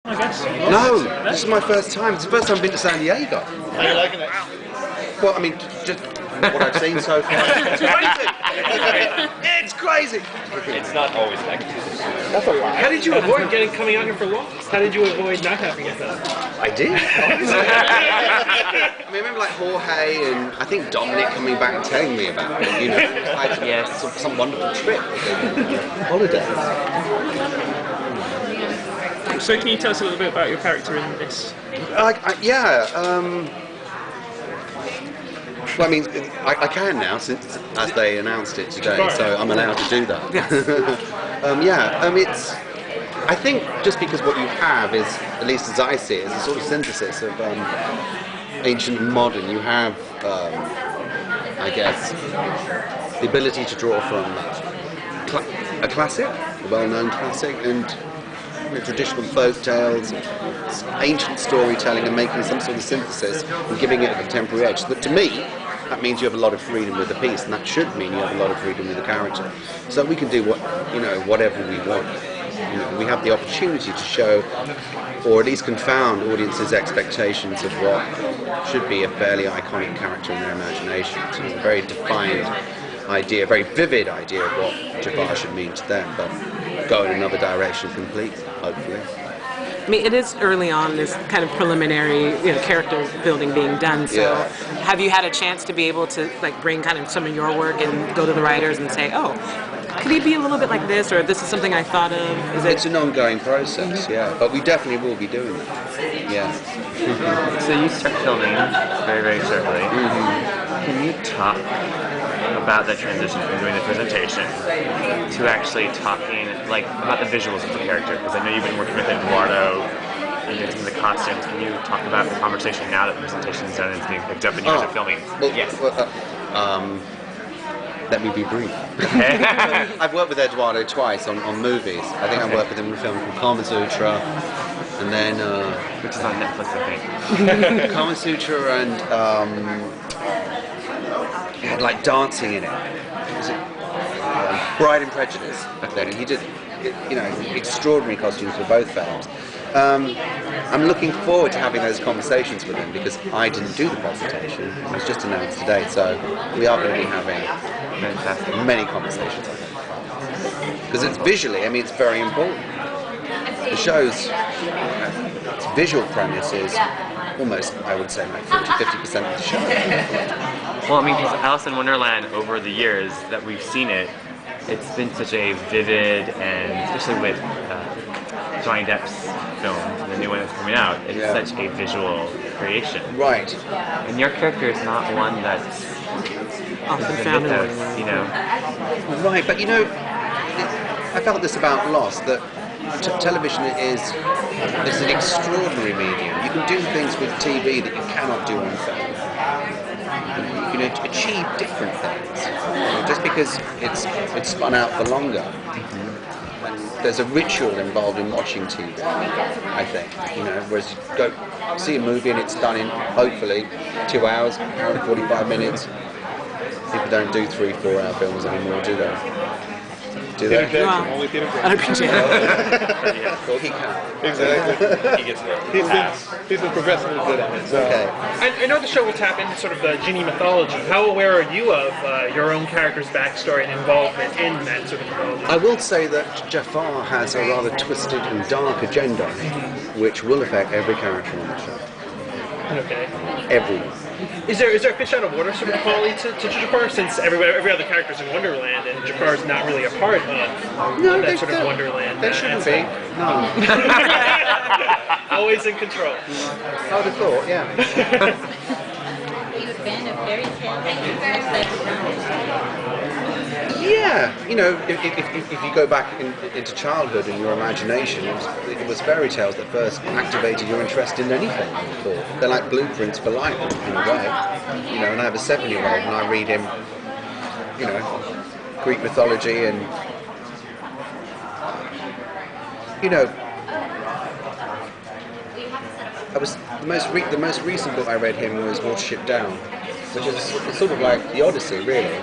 I guess. No, this is my first time. It's the first time I've been to San Diego. Are you liking it? Well, I mean, just what I've seen so far. It's crazy! It's crazy! It's not always like this. That's a lie. How did you avoid coming out here for Lost? How did you avoid not having it then? I did. I mean, I remember like Jorge and I think Dominic coming back and telling me about it. You know, like some wonderful trip, holidays. So can you tell us a little bit about your character in this? Well, I mean, I can now, since as they announced it today, so I'm allowed to do that. It's. I think just because what you have is, at least as I see it, is a sort of synthesis of ancient and modern. You have, I guess, the ability to draw from a classic, a well-known classic, and traditional folk tales, ancient storytelling, and making some sort of synthesis and giving it a contemporary edge. But to me, that means you have a lot of freedom with the piece, and that should mean you have a lot of freedom with the character. So we can do whatever we want. We have the opportunity to show, or at least confound audiences' expectations of what should be a fairly iconic character in their imagination. So it's a very defined idea, a very vivid idea of what Jafar should mean to them, but go in another direction completely, hopefully. I mean, it is early on, this kind of preliminary, character building being done. So, have you had a chance to be able to bring kind of some of your work and go to the writers and say, "Oh, could he be a little bit like this?" or "This is something I thought of"? It's an ongoing process, but we definitely will be doing that. Yeah. So you start filming very, very shortly. Can you talk about that transition from doing the presentation to actually talking about the visuals of the character? Because I know you've been working with Eduardo and doing some of the costumes. Can you talk about the conversation now that the presentation is done and it's being picked up and you guys are filming? Well, yes. Let me be brief. I've worked with Eduardo twice on movies. I think I worked with him in a film called Kama Sutra, and then which is on Netflix, I think. Kama Sutra, and it had dancing in it. Was it Bride and Prejudice? Then he did, extraordinary costumes for both films. I'm looking forward to having those conversations with him because I didn't do the presentation. It was just announced today, so we are going to be having many conversations on it. Because it's visually, it's very important. The show's its visual premise is almost, I would say, 40-50% of the show. Well, because Alice in Wonderland, over the years that we've seen it, it's been such a vivid, and especially with Johnny Depp's film, the new one that's coming out, it's such a visual creation. Right. And your character is not one that's often found in Right, but I felt this about Lost, that television is an extraordinary medium. You can do things with TV that you cannot do on film. You can achieve different things just because it's spun out for longer. And there's a ritual involved in watching TV, I think. Whereas you go see a movie and it's done in hopefully 2 hours, hour and 45 minutes. People don't do 3-4 hour films anymore, do they? Do they? Only theater I appreciate it. Well, he can. Exactly. He gets it. He's been progressively good at it. So. Okay. I know the show will tap into sort of the Genie mythology. How aware are you of your own character's backstory and involvement in that sort of mythology? I will say that Jafar has a rather twisted and dark agenda, which will affect every character on the show. Okay. Everyone. Is there a fish out of water sort of quality to Jafar, since every other character's in Wonderland and Jafar's not really a part of that sort of Wonderland? There shouldn't be. No. Always in control. I would have thought, yeah. Are you a fan of fairy tales? Yeah, if you go back into childhood and your imagination, it was fairy tales that first activated your interest in anything. I thought they're like blueprints for life in a way. And I have a 7-year-old and I read him, Greek mythology and the most recent book I read him was Watership Down, which is sort of like the Odyssey, really,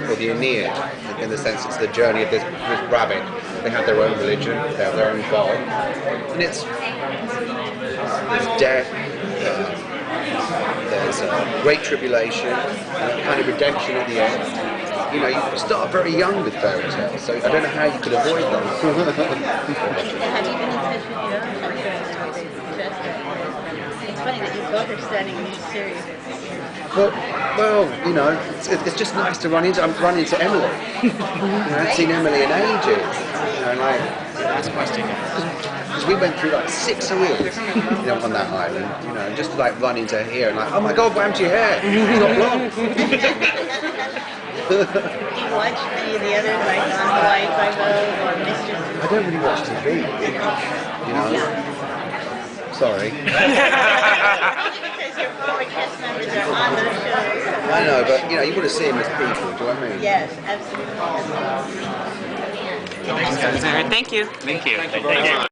or the Aeneid, in the sense it's the journey of this rabbit. They have their own religion, they have their own god, and it's there's death, there's great tribulation, and kind of redemption at the end. You know, you start very young with fairy tales, so I don't know how you could avoid them. Have you been in touch with your own fairy stories? It's funny that you both are starting a new series. Well, you know, it's just nice to run into. I'm running into Emily. You know, I haven't seen Emily in ages. You know, like because we went through like 6 years, you know, on that island. You know, just to like run into her here and like, oh my God, what happened to your hair? It's not blonde. Do you watch any of the others, like On Hawaii Five-O or Mistress? I don't really watch TV. You know. Sorry. Only because your former cast members are on those shows. I know, but you know, you want to see them as people. Do you know what I mean? Yes, absolutely. Thank you. Thank you. Thank you.